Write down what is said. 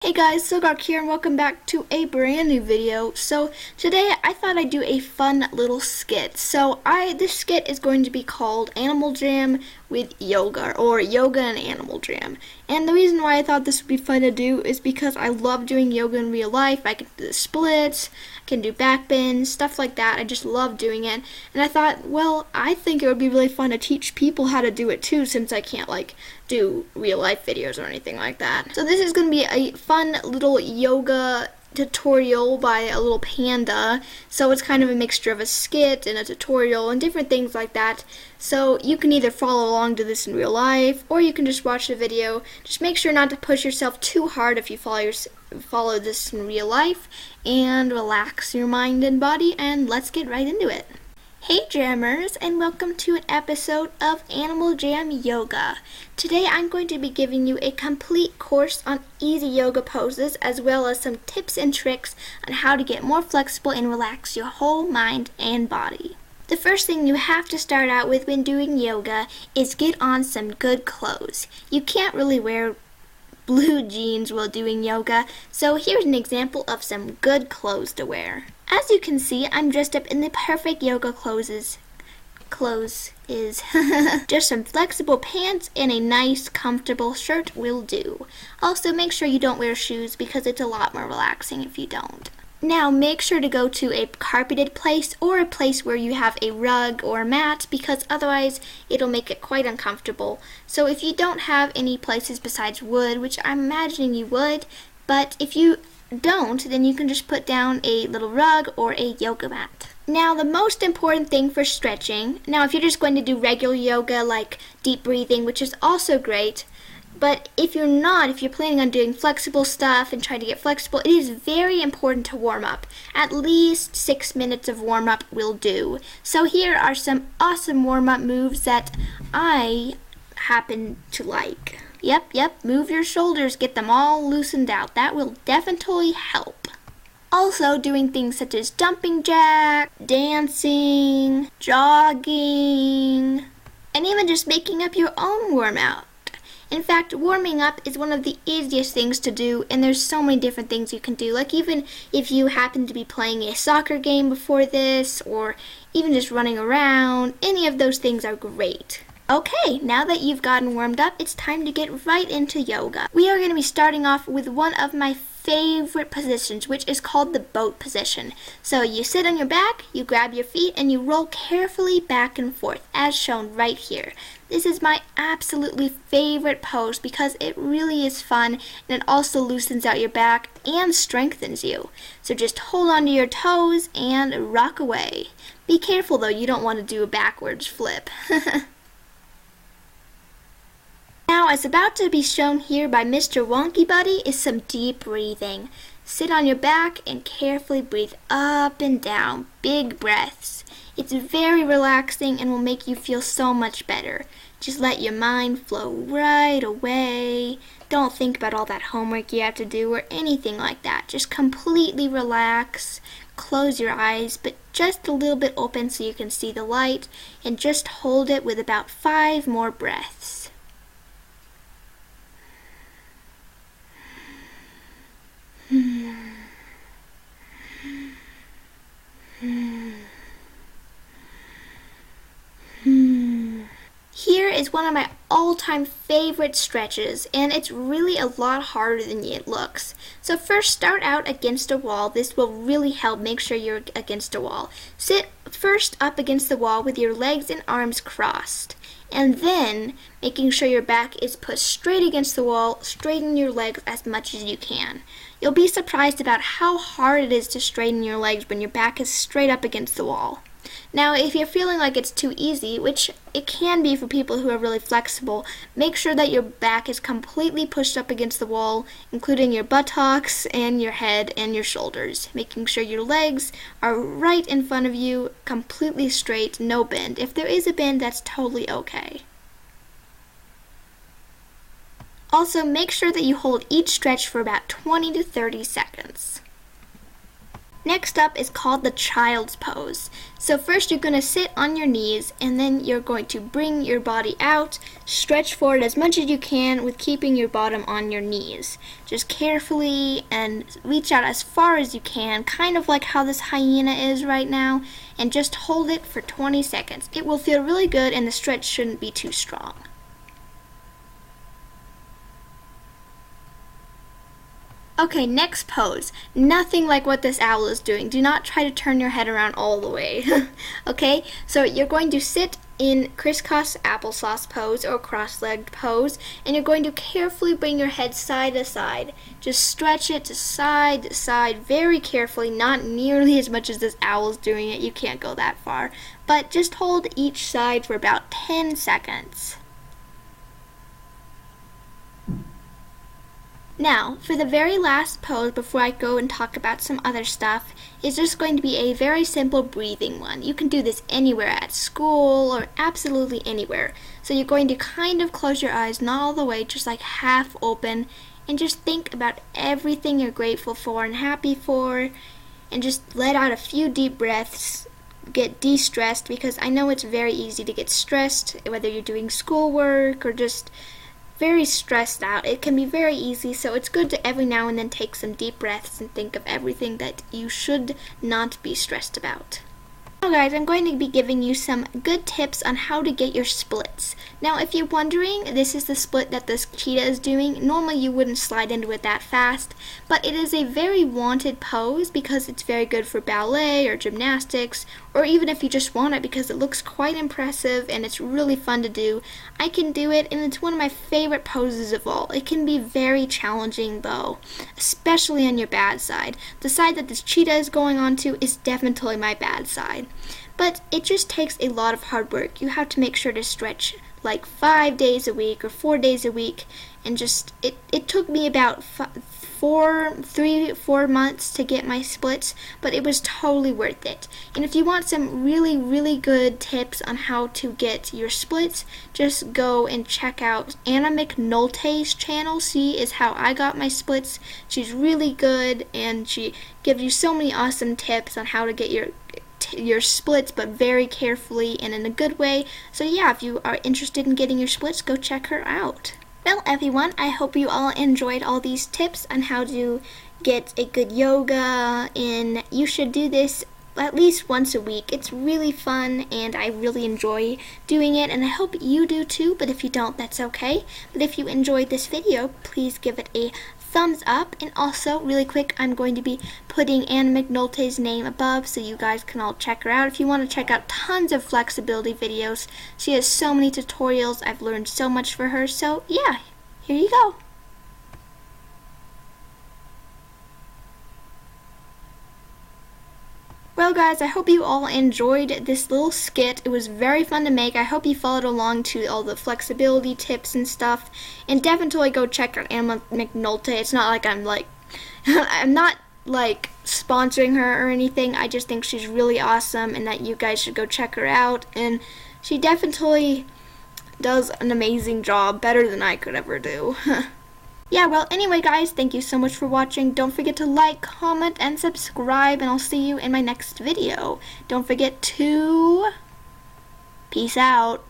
Hey guys, Silgark here and welcome back to a brand new video. So today I thought I'd do a fun little skit. This skit is going to be called Animal Jam with Yoga, or Yoga and Animal Jam. And the reason why I thought this would be fun to do is because I love doing yoga in real life. I can do the splits, I can do back bends, stuff like that. I just love doing it. And I thought, well, I think it would be really fun to teach people how to do it too, since I can't do real life videos or anything like that. So this is going to be a fun little yoga tutorial by a little panda. So it's kind of a mixture of a skit and a tutorial and different things like that. So you can either follow along to this in real life or you can just watch the video. Just make sure not to push yourself too hard if you follow this in real life, and relax your mind and body, and let's get right into it. Hey Jammers, and welcome to an episode of Animal Jam Yoga. Today I'm going to be giving you a complete course on easy yoga poses, as well as some tips and tricks on how to get more flexible and relax your whole mind and body. The first thing you have to start out with when doing yoga is get on some good clothes. You can't really wear blue jeans while doing yoga, so here's an example of some good clothes to wear. As you can see, I'm dressed up in the perfect yoga clothes is just some flexible pants and a nice comfortable shirt will do. Also, make sure you don't wear shoes because it's a lot more relaxing if you don't. Now make sure to go to a carpeted place or a place where you have a rug or a mat, because otherwise it'll make it quite uncomfortable. So if you don't have any places besides wood, which I'm imagining you would, but if you don't, then you can just put down a little rug or a yoga mat. Now the most important thing for stretching, now if you're just going to do regular yoga like deep breathing, which is also great, but if you're planning on doing flexible stuff and trying to get flexible, it is very important to warm up. At least 6 minutes of warm up will do. So here are some awesome warm up moves that I happen to like. Yep, move your shoulders, get them all loosened out. That will definitely help. Also, doing things such as jumping jack, dancing, jogging, and even just making up your own warm out. In fact, warming up is one of the easiest things to do, and there's so many different things you can do. Like even if you happen to be playing a soccer game before this, or even just running around, any of those things are great. Okay, now that you've gotten warmed up, it's time to get right into yoga. We are going to be starting off with one of my favorite positions, which is called the boat position. So you sit on your back, you grab your feet, and you roll carefully back and forth, as shown right here. This is my absolutely favorite pose because it really is fun, and it also loosens out your back and strengthens you. So just hold on to your toes and rock away. Be careful though, you don't want to do a backwards flip. Now, as about to be shown here by Mr. Wonky Buddy, is some deep breathing. Sit on your back and carefully breathe up and down, big breaths. It's very relaxing and will make you feel so much better. Just let your mind flow right away. Don't think about all that homework you have to do or anything like that. Just completely relax. Close your eyes, but just a little bit open so you can see the light, and just hold it with about 5 more breaths. Here is one of my all-time favorite stretches, and it's really a lot harder than it looks. So first, start out against a wall. This will really help. Make sure you're against a wall. Sit first up against the wall with your legs and arms crossed, and then making sure your back is put straight against the wall. Straighten your legs as much as you can. You'll be surprised about how hard it is to straighten your legs when your back is straight up against the wall. Now, if you're feeling like it's too easy, which it can be for people who are really flexible, make sure that your back is completely pushed up against the wall, including your buttocks and your head and your shoulders, making sure your legs are right in front of you, completely straight, no bend. If there is a bend, that's totally okay. Also, make sure that you hold each stretch for about 20 to 30 seconds. Next up is called the child's pose. So first you're going to sit on your knees, and then you're going to bring your body out, stretch forward as much as you can with keeping your bottom on your knees. Just carefully and reach out as far as you can, kind of like how this hyena is right now, and just hold it for 20 seconds. It will feel really good and the stretch shouldn't be too strong. Okay, next pose. Nothing like what this owl is doing. Do not try to turn your head around all the way. Okay, so you're going to sit in crisscross applesauce pose or cross-legged pose, and you're going to carefully bring your head side to side. Just stretch it to side very carefully, not nearly as much as this owl is doing it. You can't go that far. But just hold each side for about 10 seconds. Now, for the very last pose before I go and talk about some other stuff, is just going to be a very simple breathing one. You can do this anywhere, at school or absolutely anywhere. So you're going to kind of close your eyes, not all the way, just like half open, and just think about everything you're grateful for and happy for, and just let out a few deep breaths. Get de-stressed, because I know it's very easy to get stressed, whether you're doing schoolwork or just very stressed out. It can be very easy, so it's good to every now and then take some deep breaths and think of everything that you should not be stressed about. Now guys, I'm going to be giving you some good tips on how to get your splits. Now if you're wondering, this is the split that this cheetah is doing. Normally you wouldn't slide into it that fast, but it is a very wanted pose because it's very good for ballet or gymnastics, or even if you just want it because it looks quite impressive and it's really fun to do. I can do it, and it's one of my favorite poses of all. It can be very challenging though, especially on your bad side. The side that this cheetah is going on to is definitely my bad side. But it just takes a lot of hard work. You have to make sure to stretch like 5 days a week or 4 days a week, and just it took me about 4 months to get my splits, but it was totally worth it. And if you want some really good tips on how to get your splits, just go and check out Anna McNulty's channel. She is how I got my splits. She's really good, and she gives you so many awesome tips on how to get your splits, but very carefully and in a good way. So yeah, if you are interested in getting your splits, go check her out. Well everyone, I hope you all enjoyed all these tips on how to get a good yoga, and you should do this at least once a week. It's really fun and I really enjoy doing it, and I hope you do too, but if you don't, that's okay. But if you enjoyed this video, please give it a thumbs up, and also really quick, I'm going to be putting Anna McNulty's name above so you guys can all check her out if you want to check out tons of flexibility videos. She has so many tutorials. I've learned so much for her, so yeah, here you go. Well guys, I hope you all enjoyed this little skit. It was very fun to make. I hope you followed along to all the flexibility tips and stuff. And definitely go check out Anna McNulty. It's not like I'm not sponsoring her or anything. I just think she's really awesome and that you guys should go check her out. And she definitely does an amazing job, better than I could ever do. Yeah, well, anyway, guys, thank you so much for watching. Don't forget to like, comment, and subscribe, and I'll see you in my next video. Don't forget to peace out.